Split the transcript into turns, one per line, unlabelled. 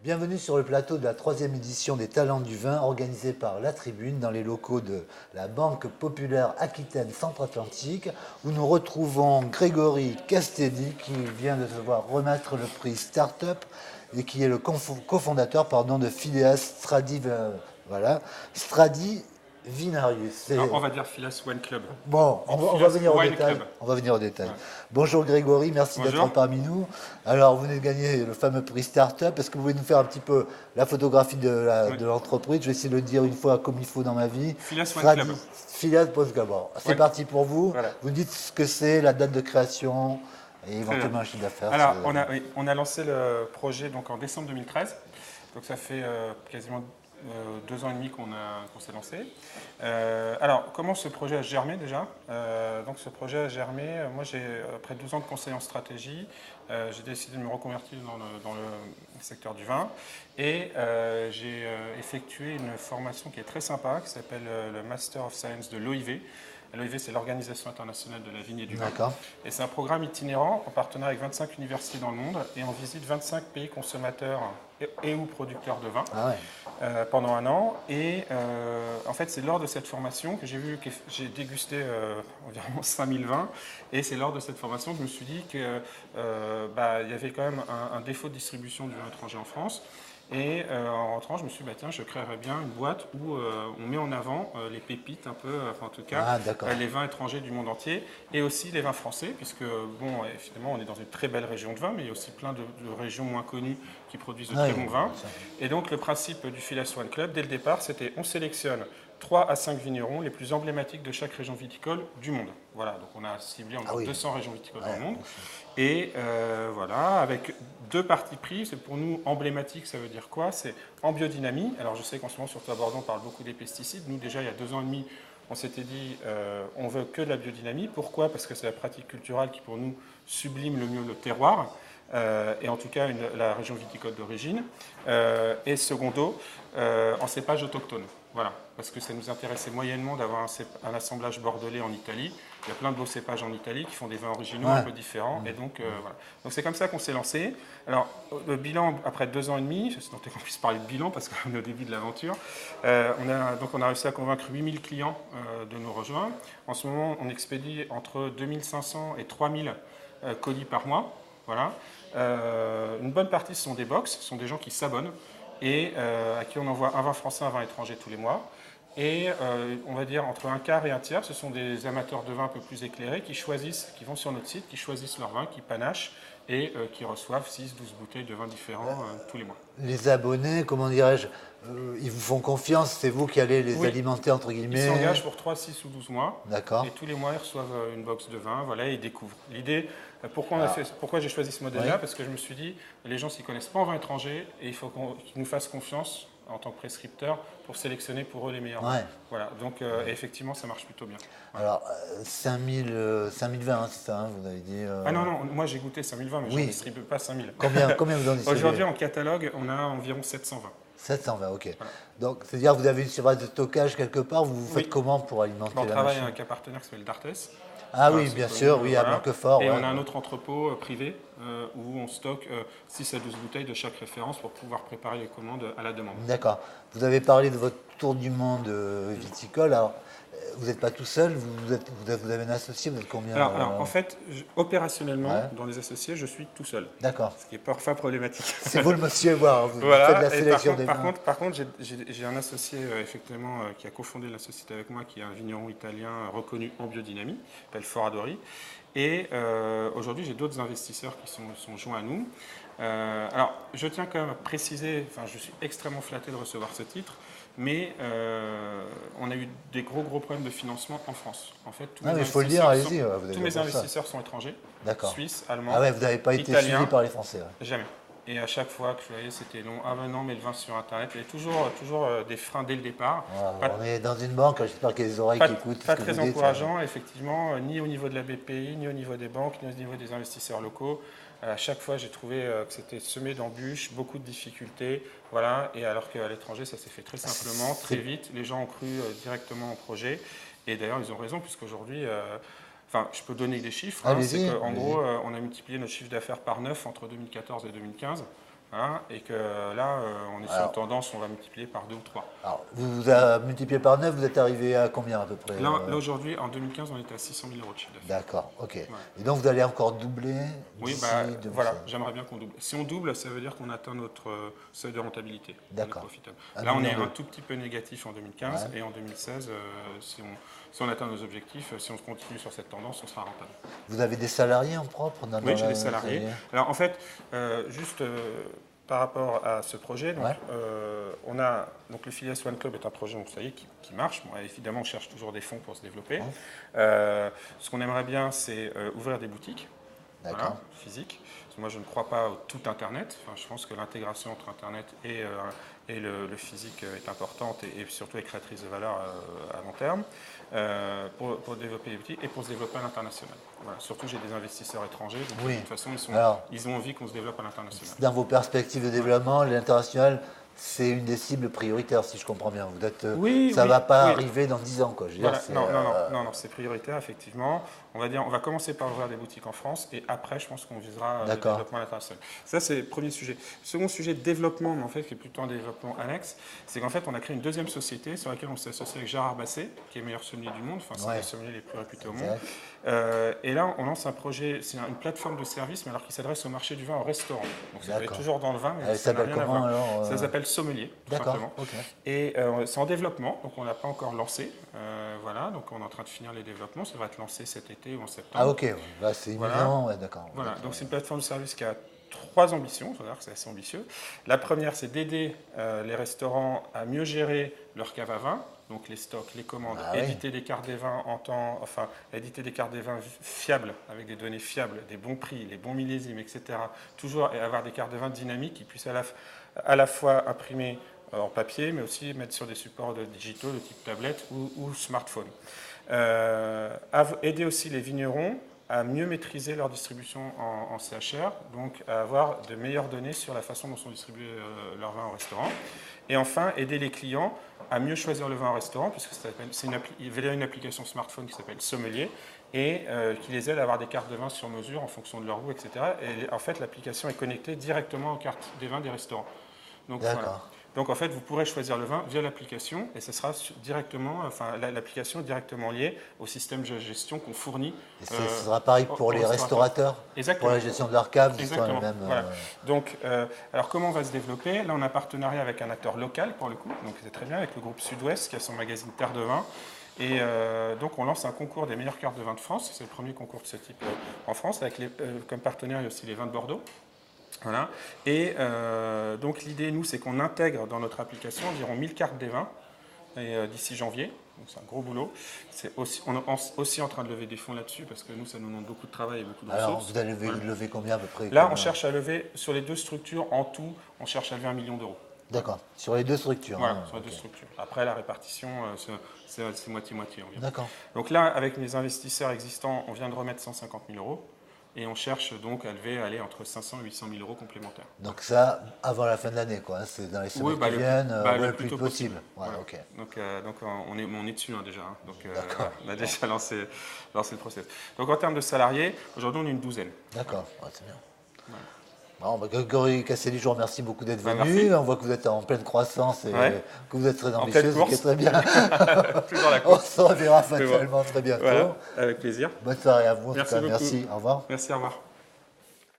Bienvenue sur le plateau de la troisième édition des Talents du Vin organisée par La Tribune dans les locaux de la Banque Populaire Aquitaine Centre-Atlantique où nous retrouvons Grégory Castelli qui vient de se voir remettre le prix Startup et qui est le cofondateur de Phileas Stradivarius.
Alors, on va dire Phileas Wine Club.
Bon, on va venir au
Wine
détail.
Club.
On va venir au détail.
Ouais.
Bonjour Grégory, merci
Bonjour.
d'être parmi nous. Alors, vous venez de gagner le fameux prix Startup. Est-ce que vous pouvez nous faire un petit peu la photographie de l'entreprise? Je vais essayer de le dire une fois comme il faut dans ma vie.
Phileas Wine Club.
Phileas Wine Club. C'est
Ouais.
parti pour vous.
Voilà.
Vous dites ce que c'est, la date de création et éventuellement un chiffre d'affaires.
Alors, on a lancé le projet donc, en décembre 2013. Donc, ça fait quasiment 2 ans et demi qu'on s'est lancé. Alors, comment ce projet a germé déjà? Donc, ce projet a germé. Moi, après 12 ans de conseil en stratégie, j'ai décidé de me reconvertir dans le secteur du vin. Et j'ai effectué une formation qui est très sympa, qui s'appelle le Master of Science de l'OIV. L'OIV, c'est l'Organisation internationale de la vigne et du vin.
D'accord.
Et c'est un programme itinérant en partenariat avec 25 universités dans le monde et on visite 25 pays consommateurs et ou producteurs de vin pendant un an. Et en fait, c'est lors de cette formation que j'ai dégusté environ 5000 vins. Et c'est lors de cette formation que je me suis dit qu'il y avait quand même un défaut de distribution du vin étranger en France. Et en rentrant, je me suis dit, tiens, je créerais bien une boîte où on met en avant les pépites un peu, en tout cas, les vins étrangers du monde entier, et aussi les vins français, puisque, bon, évidemment, on est dans une très belle région de vin, mais il y a aussi plein de régions moins connues qui produisent de très bons vins. Et donc, le principe du Phileas Wine Club, dès le départ, c'était on sélectionne 3 à 5 vignerons les plus emblématiques de chaque région viticole du monde. Voilà, donc on a ciblé environ 200 régions viticoles dans le monde. Et voilà, avec 2 partis pris, c'est pour nous emblématique, ça veut dire quoi? C'est en biodynamie. Alors je sais qu'en ce moment, surtout à Bordeaux, on parle beaucoup des pesticides. Nous, déjà, il y a 2 ans et demi, on s'était dit, on veut que de la biodynamie. Pourquoi? Parce que c'est la pratique culturelle qui, pour nous, sublime le mieux le terroir. Et en tout cas la région viticole d'origine, et secondo, en cépage autochtone. Voilà, parce que ça nous intéressait moyennement d'avoir un assemblage bordelais en Italie. Il y a plein de beaux cépages en Italie qui font des vins originaux un peu différents. Et donc, voilà. Donc c'est comme ça qu'on s'est lancé. Alors, le bilan, après 2 ans et demi, c'est tant qu'on puisse parler de bilan parce qu'on est au début de l'aventure, on a réussi à convaincre 8000 clients de nous rejoindre. En ce moment, on expédie entre 2500 et 3000 colis par mois. Voilà. Une bonne partie, ce sont des box, ce sont des gens qui s'abonnent et à qui on envoie un vin français, un vin étranger tous les mois. Et on va dire entre un quart et un tiers, ce sont des amateurs de vin un peu plus éclairés qui vont sur notre site, qui choisissent leur vin, qui panachent et qui reçoivent 6-12 bouteilles de vins différents tous les mois.
Les abonnés, comment dirais-je, ils vous font confiance, c'est vous qui allez les alimenter entre guillemets.
Ils s'engagent pour 3, 6 ou 12 mois.
D'accord.
Et tous les mois, ils reçoivent une box de vin, voilà, et ils découvrent. L'idée, pourquoi j'ai choisi ce modèle-là? Parce que je me suis dit, les gens ne s'y connaissent pas en vin étranger et il faut qu'ils nous fassent confiance en tant que prescripteur pour sélectionner pour eux les meilleurs vins. Voilà, donc effectivement, ça marche plutôt bien. Voilà.
Alors, 5020, c'est ça, vous avez dit
Ah non, moi j'ai goûté 5020, mais je ne distribue pas 5000.
Combien vous en distribuez?
Aujourd'hui, en catalogue, on a environ 720.
720, ok. Voilà. Donc, c'est-à-dire que vous avez une surface de stockage quelque part, vous faites comment pour alimenter la machine?
On travaille avec un partenaire qui s'appelle Dartes.
Ah oui, bien sûr, à Blanquefort.
Et on a un autre entrepôt privé où on stocke 6 à 12 bouteilles de chaque référence pour pouvoir préparer les commandes à la demande.
D'accord. Vous avez parlé de votre tour du monde viticole. Alors, vous n'êtes pas tout seul, vous avez un associé, vous êtes combien?
Alors en fait, opérationnellement, dans les associés, je suis tout seul.
D'accord.
Ce qui est parfois problématique.
C'est vous le monsieur, vous faites la sélection des vins.
Par contre, j'ai un associé effectivement qui a cofondé la société avec moi, qui est un vigneron italien reconnu en biodynamie, qui s'appelle Foradori. Et aujourd'hui, j'ai d'autres investisseurs qui sont joints à nous. Alors, je tiens quand même à préciser, je suis extrêmement flatté de recevoir ce titre, mais on a eu des gros problèmes de financement en France. En fait, tous mes investisseurs sont étrangers, suisses, allemands,
Ah ouais, vous n'avez pas été suivi par les Français.
Jamais. Et à chaque fois que je voyais, c'était long. Ah ben non, mais le vin sur Internet. Il y a toujours des freins dès le départ.
On est dans une banque, j'espère qu'il y a des oreilles qui écoutent.
Pas très encourageant, effectivement, ni au niveau de la BPI, ni au niveau des banques, ni au niveau des investisseurs locaux. À chaque fois, j'ai trouvé que c'était semé d'embûches, beaucoup de difficultés. Voilà. Et alors qu'à l'étranger, ça s'est fait très simplement, très vite. Les gens ont cru directement au projet. Et d'ailleurs, ils ont raison, puisqu'aujourd'hui... je peux donner des chiffres. C'est qu'en gros, on a multiplié notre chiffre d'affaires par 9 entre 2014 et 2015. Hein, et que là, on est sur une tendance, on va multiplier par 2 ou 3.
Alors, vous avez multiplié par 9, vous êtes arrivé à combien à peu près?
Là aujourd'hui, en 2015, on était à 600 000 euros de chiffre d'affaires.
D'accord, ok. Ouais. Et donc vous allez encore doubler
d'ici voilà, j'aimerais bien qu'on double. Si on double, ça veut dire qu'on atteint notre seuil de rentabilité.
D'accord.
Là, on est un tout petit peu négatif en 2015 et en 2016, si on atteint nos objectifs, si on continue sur cette tendance, on sera rentable.
Vous avez des salariés en propre?
Oui, j'ai des salariés. Alors en fait, juste par rapport à ce projet, donc, on a donc le Filias One Club est un projet, donc, ça y est, qui marche. Bon, évidemment, on cherche toujours des fonds pour se développer. Ce qu'on aimerait bien, c'est ouvrir des boutiques physiques. Parce que moi, je ne crois pas au tout Internet. Enfin, je pense que l'intégration entre Internet et le physique est importante et surtout est créatrice de valeur à long terme pour développer les boutiques et pour se développer à l'international. Voilà. Surtout, j'ai des investisseurs étrangers, donc de toute façon, ils ont envie qu'on se développe à l'international.
Dans vos perspectives de développement, l'international, c'est une des cibles prioritaires, si je comprends bien. Vous êtes, ça ne va pas arriver dans 10 ans, quoi. Je veux dire,
non, c'est prioritaire, effectivement. On va commencer par ouvrir des boutiques en France et après, je pense qu'on visera le développement international. Ça, c'est le premier sujet. Le second sujet de développement, mais en fait, qui est plutôt un développement annexe, c'est qu'en fait, on a créé une deuxième société sur laquelle on s'est associé avec Gérard Basset, qui est meilleur sommelier du monde, enfin, c'est les sommeliers les plus réputés au monde. Et là, on lance un projet, c'est une plateforme de service, mais alors qui s'adresse au marché du vin au restaurant. Donc, ça va être toujours dans le vin, mais ça n'a rien à voir. Ça s'appelle Sommelier, tout simplement. Et c'est en développement, donc on n'a pas encore lancé. Voilà, donc on est en train de finir les développements. Ça va être lancé cet été ou en septembre.
Ah ok, là c'est imminent, d'accord.
Voilà, donc c'est une plateforme de service qui a 3 ambitions, c'est-à-dire que c'est assez ambitieux. La première, c'est d'aider les restaurants à mieux gérer leur cave à vin, donc les stocks, les commandes, éditer des cartes des vins éditer des cartes des vins fiables, avec des données fiables, des bons prix, les bons millésimes, etc. Toujours avoir des cartes de vin dynamiques qui puissent à la fois imprimer en papier, mais aussi mettre sur des supports digitaux de type tablette ou smartphone. Aider aussi les vignerons à mieux maîtriser leur distribution en CHR, donc à avoir de meilleures données sur la façon dont sont distribués leurs vins au restaurant. Et enfin, aider les clients à mieux choisir le vin au restaurant, puisque il y a une application smartphone qui s'appelle Sommelier, et qui les aide à avoir des cartes de vin sur mesure en fonction de leur goût, etc. Et en fait, l'application est connectée directement aux cartes des vins des restaurants. Donc, voilà. Donc en fait, vous pourrez choisir le vin via l'application et ce sera directement, l'application est directement liée au système de gestion qu'on fournit.
Et ce sera pareil pour les restaurateurs, pour la gestion de leur cave.
Exactement. Voilà. Donc, alors comment on va se développer? Là, on a un partenariat avec un acteur local pour le coup, donc c'est très bien, avec le groupe Sud-Ouest qui a son magazine Terre de Vin. Et donc on lance un concours des meilleures cartes de vin de France. C'est le premier concours de ce type en France, avec comme partenaire il y a aussi les vins de Bordeaux. Voilà. Et donc l'idée, nous, c'est qu'on intègre dans notre application environ 1000 cartes des vins d'ici janvier. Donc c'est un gros boulot. On est aussi en train de lever des fonds là-dessus parce que nous, ça nous demande beaucoup de travail et beaucoup de ressources.
Alors, vous allez lever combien à peu près?
Là, on cherche à lever, sur les 2 structures, en tout, on cherche à lever 1 million d'euros.
D'accord, sur les 2 structures.
Voilà, sur les 2 structures. Après, la répartition, c'est moitié-moitié environ.
D'accord.
Donc là, avec mes investisseurs existants, on vient de remettre 150 000 euros. Et on cherche donc à lever entre 500 et 800 000 euros complémentaires.
Donc ça, avant la fin de l'année, quoi. C'est dans les semaines qui viennent, le plus vite possible. Voilà. Okay.
Donc on est dessus déjà. Hein. Donc on a déjà lancé le process. Donc en termes de salariés, aujourd'hui on est une 12aine.
D'accord, c'est bien. Voilà. Bon, Grégory Casselli, je vous remercie beaucoup d'être venu. On voit que vous êtes en pleine croissance et que vous êtes très ambitieuse, ce qui est très bien. On se reverra fatalement très bientôt.
Voilà, avec plaisir.
Bonne soirée à vous.
Merci beaucoup.
Merci, au revoir.
Merci, au revoir.